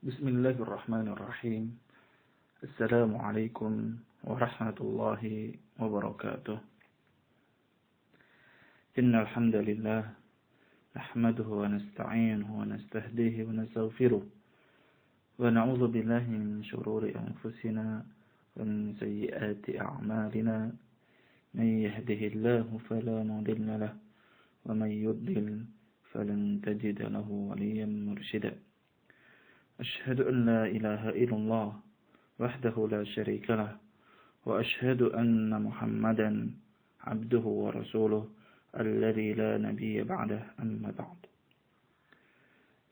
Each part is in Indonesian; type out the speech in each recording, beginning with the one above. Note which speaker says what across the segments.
Speaker 1: Bismillahirrahmanirrahim. Assalamualaikum warahmatullahi wabarakatuh. Innal hamdalillah nahmaduhu wa nasta'inuhu wa nastahdihi wa nastaghfiruh wa na'udzu billahi min shururi anfusina wa min sayyiati a'malina. Man yahdihillahu fala mudilla lahu wa man yudlil falan tajida lahu waliyyan mursyida. أشهد أن لا إله إلا الله وحده لا شريك له وأشهد أن محمدا عبده ورسوله الذي لا نبي بعده أما بعد.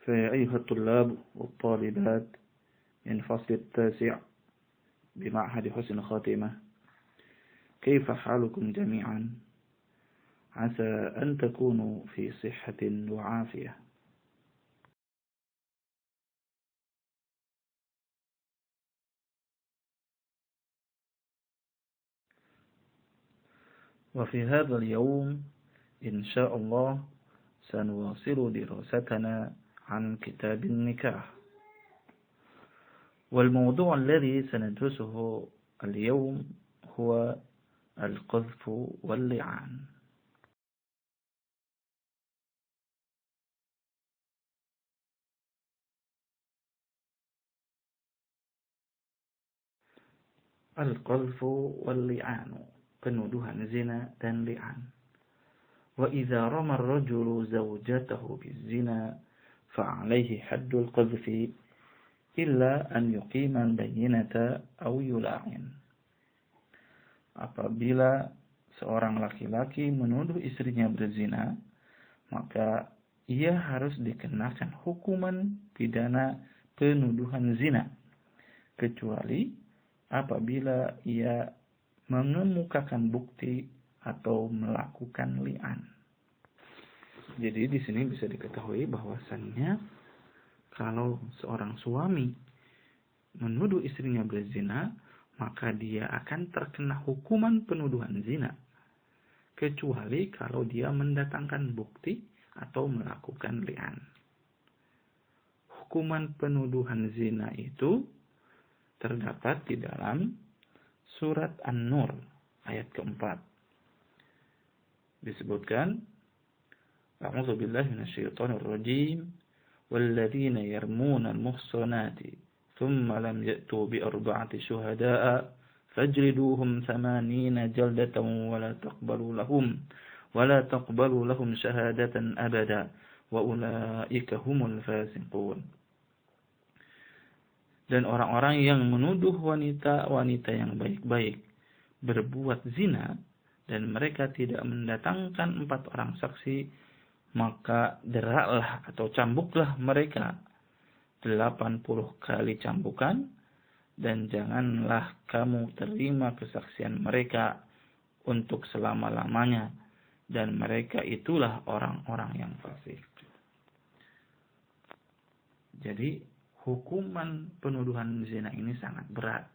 Speaker 1: فيا أيها الطلاب والطالبات من فصل التاسع بمعهد حسن خاتمة، كيف حالكم جميعا؟ عسى أن تكونوا في صحة وعافية. وفي هذا اليوم إن شاء الله سنواصل دراستنا عن كتاب النكاح، والموضوع الذي سندرسه اليوم هو القذف واللعان. القذف واللعان، penuduhan zina dan li'an. Wa idza rama ar-rajulu zawjatahu bizina fa'alayhi haddul qadhfi illa an yuqima al-bayyinata aw yula'in. Apabila seorang laki-laki menuduh istrinya berzina, maka ia harus dikenakan hukuman pidana penuduhan zina, kecuali apabila ia mengemukakan bukti atau melakukan li'an. Jadi di sini bisa diketahui bahwasannya kalau seorang suami menuduh istrinya berzina, maka dia akan terkena hukuman penuduhan zina, kecuali kalau dia mendatangkan bukti atau melakukan li'an. Hukuman penuduhan zina itu terdapat di dalam Surat An-Nur ayat keempat. Disebutkan, A'udzu billahi minasyaitonir rajim, walladzina yarmuna al-muhsanati thumma lam ya'tu bi arba'ati syuhada'a fajliduhum 80 jaldatan wa la taqbalu lahum syahadatan abada wa ulaika humul fasiqun. Dan orang-orang yang menuduh wanita-wanita yang baik-baik berbuat zina dan mereka tidak mendatangkan 4 orang saksi, maka deraklah atau cambuklah mereka 80 kali cambukan, dan janganlah kamu terima kesaksian mereka untuk selama-lamanya, dan mereka itulah orang-orang yang fasik. Jadi hukuman penuduhan zina ini sangat berat.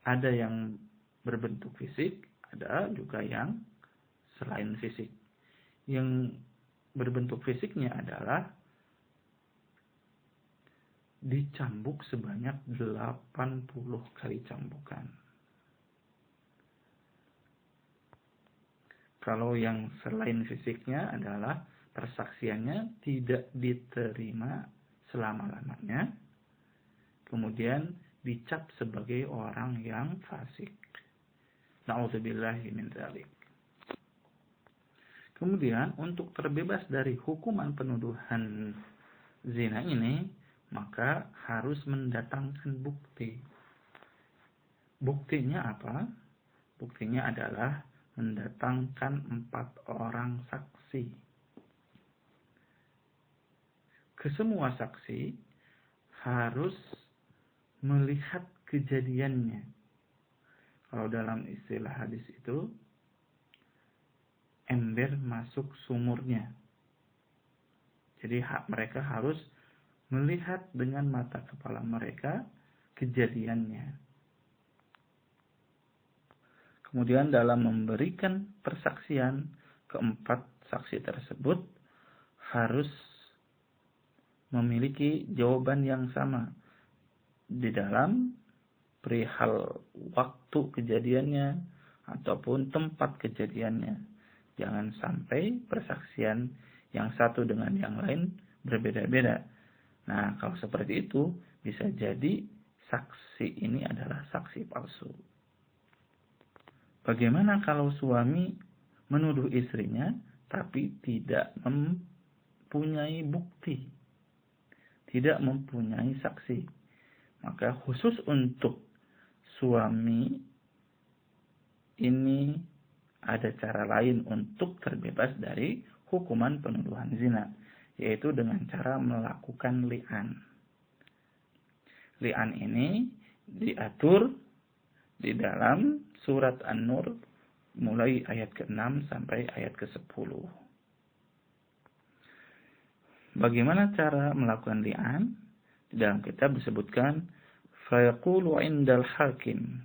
Speaker 1: Ada yang berbentuk fisik, ada juga yang selain fisik. Yang berbentuk fisiknya adalah dicambuk sebanyak 80 kali cambukan. Kalau yang selain fisiknya adalah persaksiannya tidak diterima selama-lamanya, kemudian dicap sebagai orang yang fasik. Na'udzubillahi min dzalik. Kemudian untuk terbebas dari hukuman penuduhan zina ini, maka harus mendatangkan bukti. Buktinya apa? Buktinya adalah mendatangkan 4 orang saksi. Kesemua saksi harus melihat kejadiannya. Kalau dalam istilah hadis itu, ember masuk sumurnya. Jadi mereka harus melihat dengan mata kepala mereka kejadiannya. Kemudian dalam memberikan persaksian, keempat saksi tersebut harus memiliki jawaban yang sama di dalam perihal waktu kejadiannya ataupun tempat kejadiannya. Jangan sampai persaksian yang satu dengan yang lain berbeda-beda. Nah, kalau seperti itu bisa jadi saksi ini adalah saksi palsu. Bagaimana kalau suami menuduh istrinya tapi tidak mempunyai bukti, tidak mempunyai saksi? Maka khusus untuk suami ini ada cara lain untuk terbebas dari hukuman penuduhan zina, yaitu dengan cara melakukan li'an. Li'an ini diatur di dalam surat An-Nur mulai ayat ke-6 sampai ayat ke-10. Bagaimana cara melakukan li'an? Di dalam kitab disebutkan fayaqulu 'indal hakim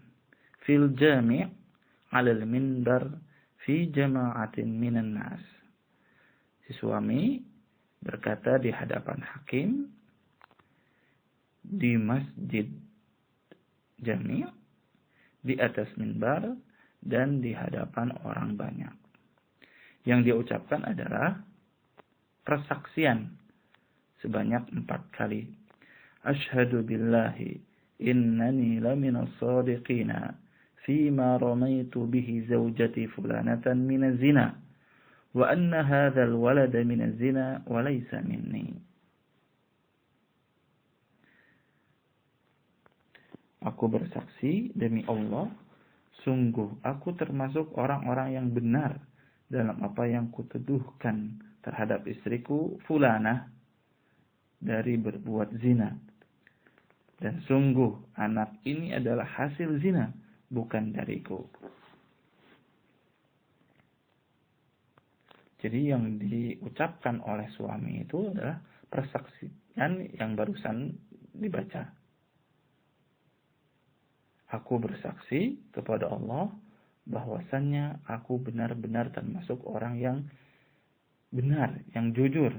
Speaker 1: fil jami' 'alal minbar fi jama'atin minan nas. Si suami berkata di hadapan hakim di masjid jami' di atas minbar dan di hadapan orang banyak. Yang dia ucapkan adalah persaksian sebanyak 4 kali. Asyhadu billahi innani laminas shadiqina fima ramaitu bihi zawjati fulanatan minaz zina wa anna hadzal walada minaz zina wa laysa minni. Aku bersaksi demi Allah, sungguh aku termasuk orang-orang yang benar dalam apa yang kutuduhkan terhadap istriku fulanah dari berbuat zina. Dan sungguh anak ini adalah hasil zina, bukan dariku. Jadi yang diucapkan oleh suami itu adalah persaksian yang barusan dibaca. Aku bersaksi kepada Allah bahwasannya aku benar-benar termasuk orang yang benar, yang jujur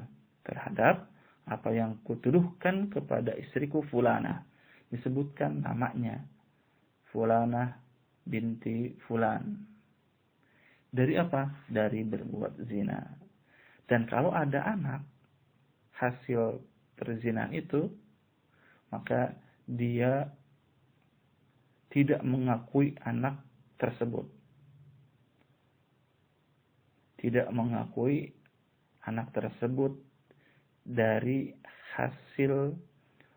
Speaker 1: terhadap apa yang kutuduhkan kepada istriku fulanah. Disebutkan namanya, fulanah binti fulan. Dari apa? Dari berbuat zina. Dan kalau ada anak hasil perzinahan itu, maka dia tidak mengakui anak tersebut. Tidak mengakui anak tersebut dari hasil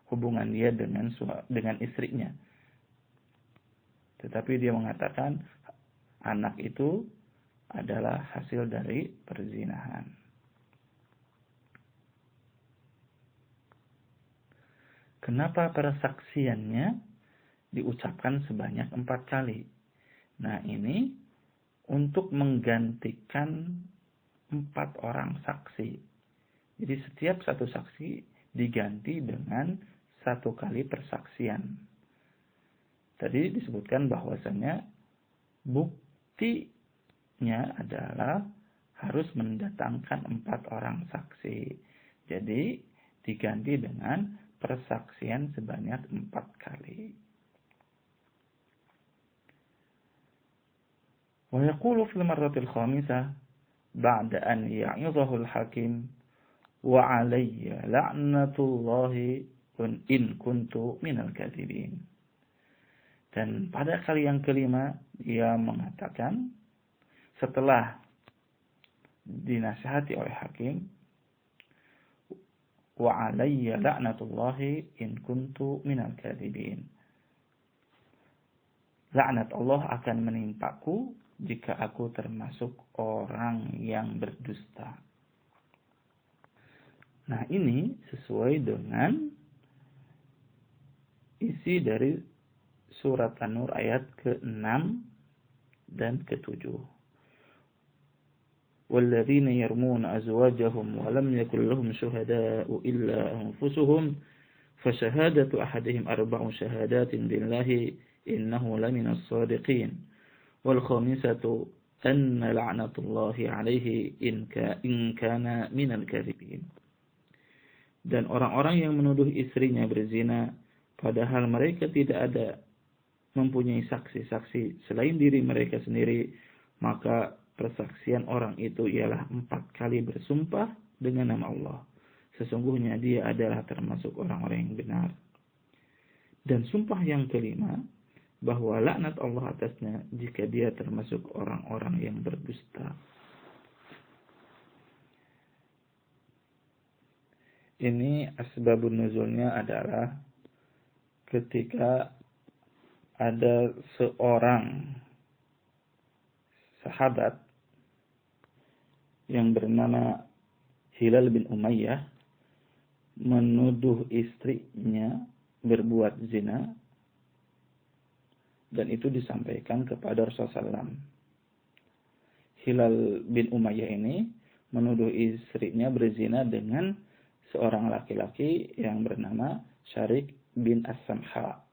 Speaker 1: hubungan dia dengan istrinya. Tetapi dia mengatakan anak itu adalah hasil dari perzinahan. Kenapa persaksiannya diucapkan sebanyak 4 kali? Nah, ini untuk menggantikan 4 orang saksi. Jadi setiap satu saksi diganti dengan 1 kali persaksian. Tadi disebutkan bahwasanya buktinya adalah harus mendatangkan 4 orang saksi. Jadi diganti dengan persaksian sebanyak 4 kali. Wa yaqulu fil marratil khamisah ba'da an ya'idahu al-hakim wa 'alayya la'natullahi in kuntu minal kadhibin. Dan pada kali yang kelima dia mengatakan setelah dinasihati oleh hakim, wa 'alayya la'natullahi in kuntu minal kadhibin. Laknat Allah akan menimpaku jika aku termasuk orang yang berdusta. Nah, ini sesuai dengan isi dari surat An-Nur ayat ke-6 dan ke-7. وَالَّذِينَ يَرْمُونَ أَزْوَاجَهُمْ وَلَمْ يَكُنْ لَهُمْ شُهَدَاءُ إِلَّا أَنفُسُهُمْ فَشَهَادَةُ أَحَدِهِمْ 4 شَهَادَاتٍ بِاللَّهِ إِنَّهُ لَمِنَ الصَّادِقِينَ وَالْخَامِسَةُ أَنَّ لَعْنَةَ اللَّهِ عَلَيْهِ إِنْ كَانَ مِنَ الْكَاذِبِينَ. Dan orang-orang yang menuduh istrinya berzina, padahal mereka tidak ada mempunyai saksi-saksi selain diri mereka sendiri, maka persaksian orang itu ialah 4 kali bersumpah dengan nama Allah. Sesungguhnya dia adalah termasuk orang-orang yang benar. Dan sumpah yang kelima, bahwa laknat Allah atasnya jika dia termasuk orang-orang yang berdusta. Ini asbabun nuzulnya adalah ketika ada seorang sahabat yang bernama Hilal bin Umayyah menuduh istrinya berbuat zina, dan itu disampaikan kepada Rasulullah SAW. Hilal bin Umayyah ini menuduh istrinya berzina dengan seorang laki-laki yang bernama Syarik bin As-Samha.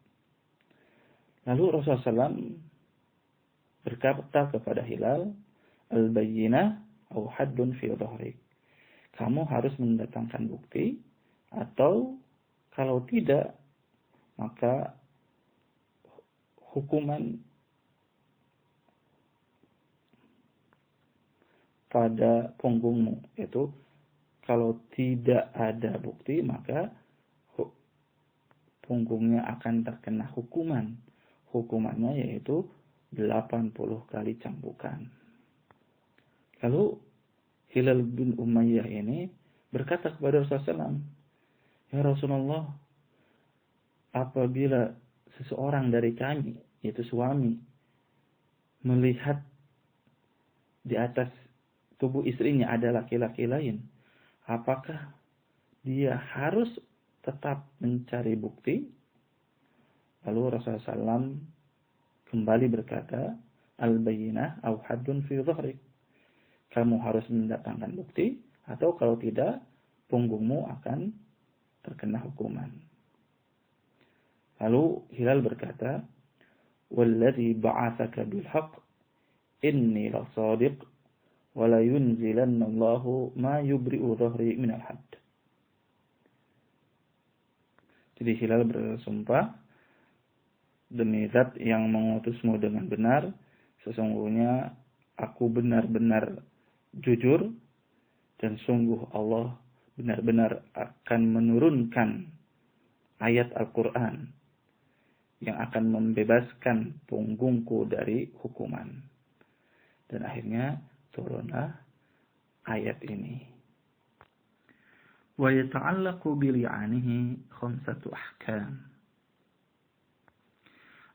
Speaker 1: Lalu Rasulullah SAW berkata kepada Hilal, al-bayyinah au haddun fi dhahrik. Kamu harus mendatangkan bukti, atau kalau tidak, maka hukuman pada punggungmu. Yaitu kalau tidak ada bukti, maka punggungnya akan terkena hukuman. Hukumannya yaitu 80 kali cambukan. Lalu Hilal bin Umayyah ini berkata kepada Rasulullah SAW, ya Rasulullah, apabila seseorang dari kami, yaitu suami, melihat di atas tubuh istrinya ada laki-laki lain, apakah dia harus tetap mencari bukti? Lalu Rasulullah SAW kembali berkata, al-bayyinah au haddun fi dhahrik. Kamu harus mendatangkan bukti, atau kalau tidak, punggungmu akan terkena hukuman. Lalu Hilal berkata, walladzi ba'atsaka bil haqq inni lasadiq wa la yunzilanna Allahu ma yubri'u dhahri min al-hadd. Jadi Hilal bersumpah, demi zat yang mengutusmu dengan benar, sesungguhnya aku benar-benar jujur, dan sungguh Allah benar-benar akan menurunkan ayat Al-Quran yang akan membebaskan punggungku dari hukuman. Dan akhirnya turunlah ayat ini. Wa yata'allaqu bili'anihi khamsatu ahkam.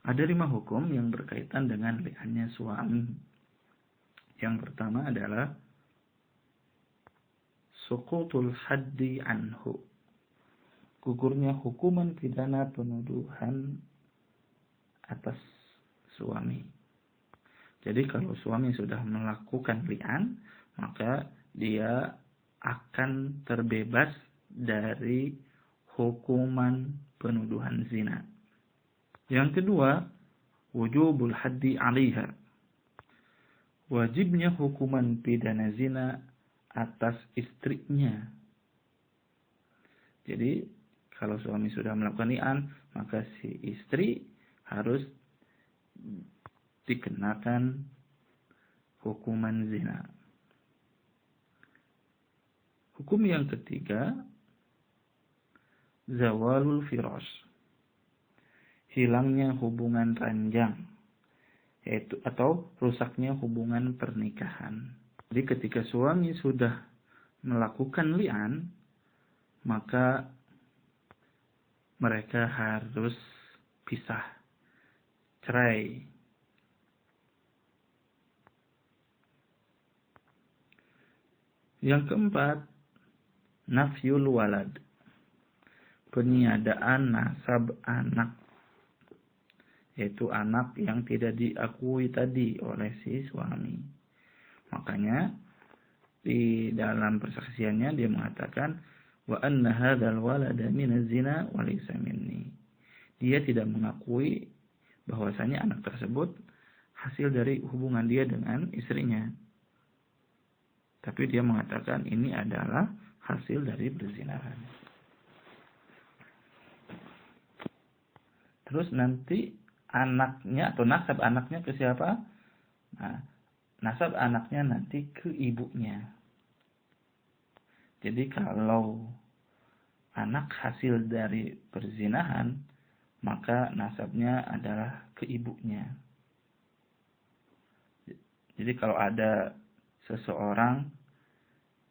Speaker 1: Ada 5 hukum yang berkaitan dengan li'annya suami. Yang pertama adalah suqutul haddi anhu. Gugurnya hukuman pidana penuduhan atas suami. Jadi kalau suami sudah melakukan li'an, maka dia akan terbebas dari hukuman penuduhan zina. Yang kedua, wujubul haddi 'alaiha. Wajibnya hukuman pidana zina atas istrinya. Jadi kalau suami sudah melakukan li'an, maka si istri harus dikenakan hukuman zina. Hukum yang ketiga, zawalul firash. Hilangnya hubungan ranjang, yaitu atau rusaknya hubungan pernikahan. Jadi ketika suami sudah melakukan li'an, maka mereka harus pisah, cerai. Yang keempat, nafyul walad. Peniadaan nasab anak, yaitu anak yang tidak diakui tadi oleh si suami. Makanya di dalam persaksiannya dia mengatakan wa anna hadzal walada minaz zina wa laysa minni. Dia tidak mengakui bahwasanya anak tersebut hasil dari hubungan dia dengan istrinya. Tapi dia mengatakan ini adalah hasil dari perzinahan. Terus nanti anaknya atau nasab anaknya ke siapa? Nah, nasab anaknya nanti ke ibunya. Jadi kalau anak hasil dari perzinahan, maka nasabnya adalah ke ibunya. Jadi kalau ada seseorang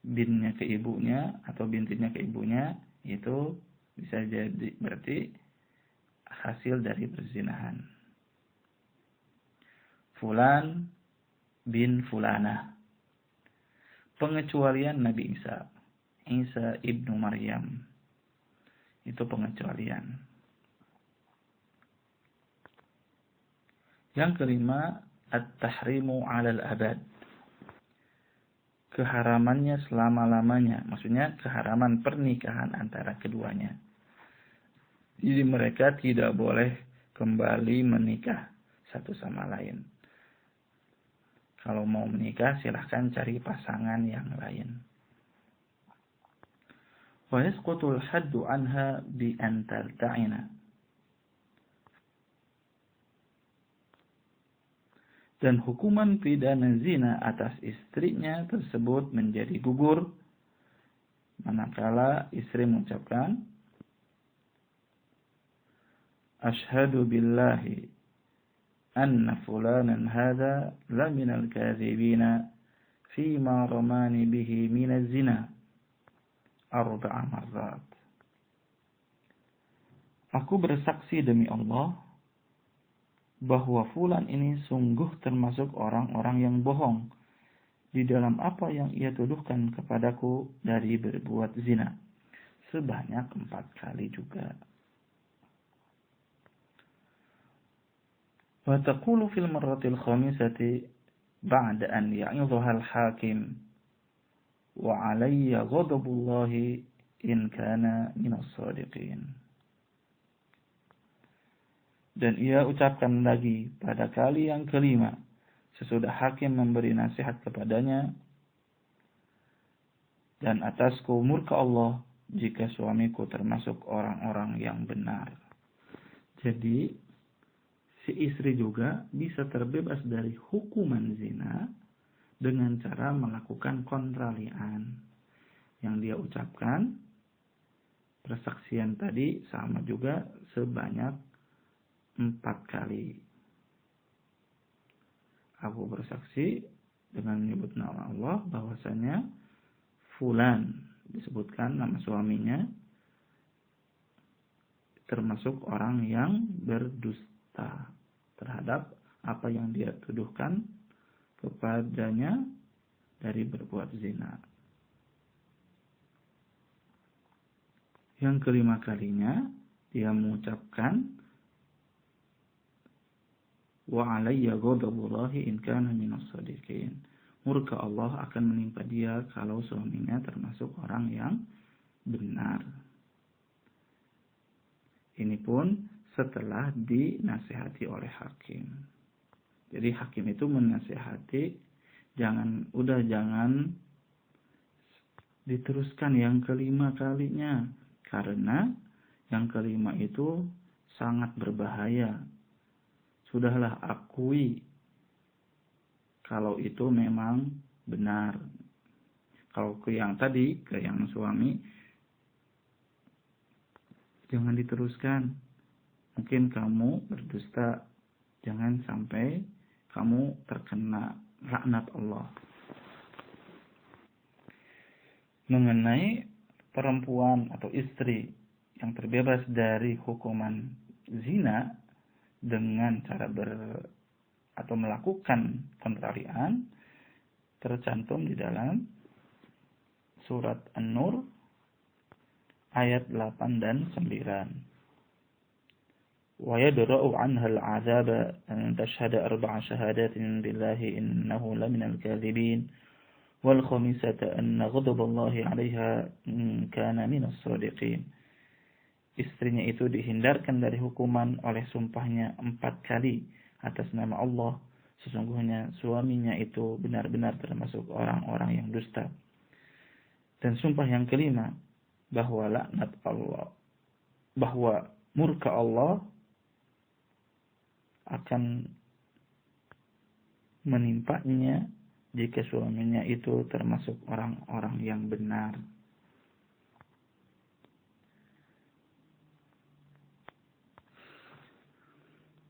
Speaker 1: binnya ke ibunya atau bintinya ke ibunya, itu bisa jadi berarti hasil dari perzinahan. Fulan bin Fulanah. Pengecualian Nabi Isa. Isa ibnu Maryam. Itu pengecualian. Yang kelima, at-tahrimu 'alal abad. Keharamannya selama-lamanya. Maksudnya keharaman pernikahan antara keduanya. Jadi mereka tidak boleh kembali menikah satu sama lain. Kalau mau menikah silahkan cari pasangan yang lain. Wa yasqutul haddu anha bi an talta'ina. Dan hukuman pidana zina atas istrinya tersebut menjadi gugur manakala istri mengucapkan Ashhadu billahi anna fulanan hadha la minal kadhibina fima ramani bihi minaz zina 4 marrat. Aku bersaksi demi Allah bahwa fulan ini sungguh termasuk orang-orang yang bohong di dalam apa yang ia tuduhkan kepadaku dari berbuat zina. Sebanyak 4 kali juga. Wa taqulu fil marratil khamisati ba'da an ya'idhaha al-hakim wa 'alayya ghadabullahi in kana minas shadiqin. Dan ia ucapkan lagi pada kali yang kelima, sesudah hakim memberi nasihat kepadanya, dan atasku murka Allah jika suamiku termasuk orang-orang yang benar. Jadi, si istri juga bisa terbebas dari hukuman zina dengan cara melakukan kontralian. Yang dia ucapkan, persaksian tadi sama juga sebanyak 4 kali. Aku bersaksi dengan menyebut nama Allah bahwasanya fulan, disebutkan nama suaminya, termasuk orang yang berdusta terhadap apa yang dia tuduhkan kepadanya dari berbuat zina. Yang kelima kalinya dia mengucapkan wa 'alayya ghadabullahi in kana minas shadiqin. Murka Allah akan menimpa dia kalau suaminya termasuk orang yang benar. Ini pun setelah dinasihati oleh hakim. Jadi hakim itu menasihati, jangan diteruskan yang kelima kalinya, karena yang kelima itu sangat berbahaya. Sudahlah akui kalau itu memang benar. Kalau ke yang tadi, ke yang suami, jangan diteruskan. Mungkin kamu berdusta, jangan sampai kamu terkena laknat Allah. Mengenai perempuan atau istri yang terbebas dari hukuman zina dengan cara atau melakukan kontrarian, tercantum di dalam surat An-Nur ayat 8 dan 9. Wa yadra'u 'anha al-'adzaba an tashhada 4 shahadatin billahi innahu laminal kadhibin wal khamisata anna ghadaballahi 'alayha in kana minas shadiqin. Istrinya itu dihindarkan dari hukuman oleh sumpahnya 4 kali atas nama Allah. Sesungguhnya suaminya itu benar-benar termasuk orang-orang yang dusta. Dan sumpah yang kelima, bahwa laknat Allah, bahwa murka Allah akan menimpanya jika suaminya itu termasuk orang-orang yang benar.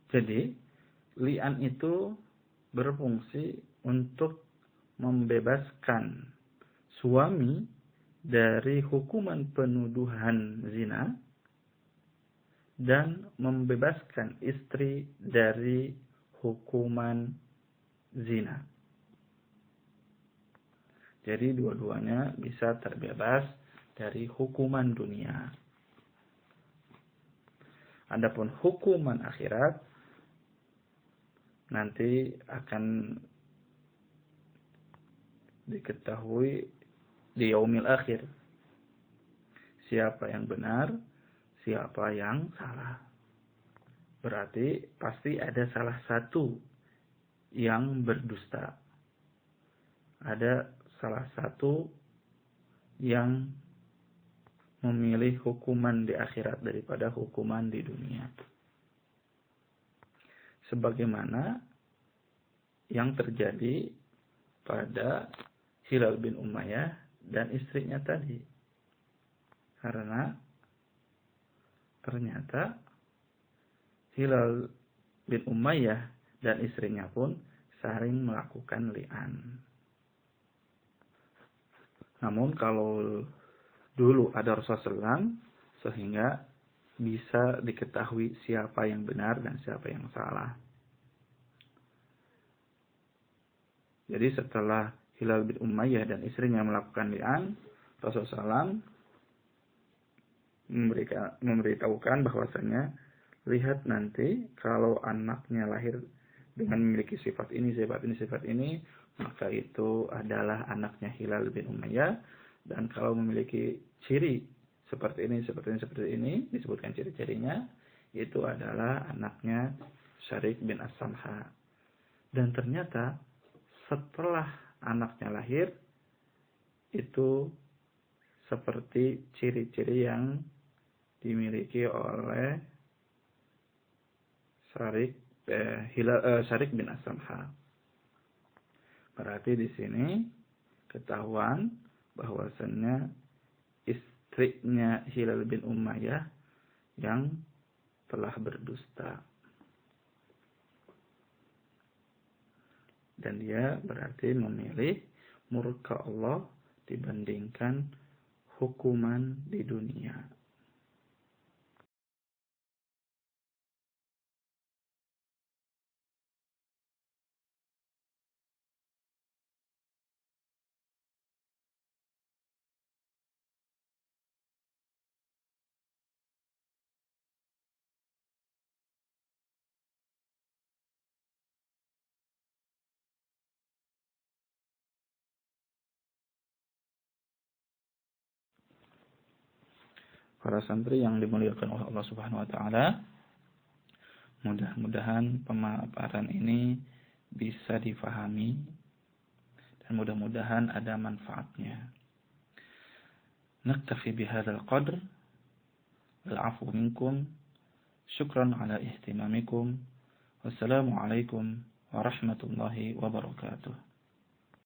Speaker 1: Jadi, li'an itu berfungsi untuk membebaskan suami dari hukuman penuduhan zina dan membebaskan istri dari hukuman zina. Jadi dua-duanya bisa terbebas dari hukuman dunia. Adapun hukuman akhirat nanti akan diketahui di yaumil akhir. Siapa yang benar, siapa yang salah. Berarti pasti ada salah satu yang berdusta. Ada salah satu yang memilih hukuman di akhirat daripada hukuman di dunia. Sebagaimana yang terjadi pada Hilal bin Umayyah dan istrinya tadi. Karena ternyata Hilal bin Umayyah dan istrinya pun saling melakukan li'an. Namun kalau dulu ada Rasulullah SAW, sehingga bisa diketahui siapa yang benar dan siapa yang salah. Jadi setelah Hilal bin Umayyah dan istrinya melakukan li'an, Rasulullah SAW memberitahukan bahwasanya, lihat nanti kalau anaknya lahir dengan memiliki sifat ini, sifat ini, maka itu adalah anaknya Hilal bin Umayyah. Dan kalau memiliki ciri seperti ini, disebutkan ciri-cirinya, itu adalah anaknya Syarik bin As-Samha. Dan ternyata setelah anaknya lahir, itu seperti ciri-ciri yang dimiliki oleh Syarik bin As-Samha. Berarti di sini ketahuan bahwasannya istrinya Hilal bin Umayyah yang telah berdusta. Dan dia berarti memilih murka Allah dibandingkan hukuman di dunia. Para santri yang dimuliakan oleh Allah Subhanahu wa taala, mudah-mudahan pemaparan ini bisa difahami dan mudah-mudahan ada manfaatnya. Naktafi bihadzal qadr. Al-'afwu minkum. Syukran ala ihtimamikum. Wassalamu alaikum warahmatullahi wabarakatuh.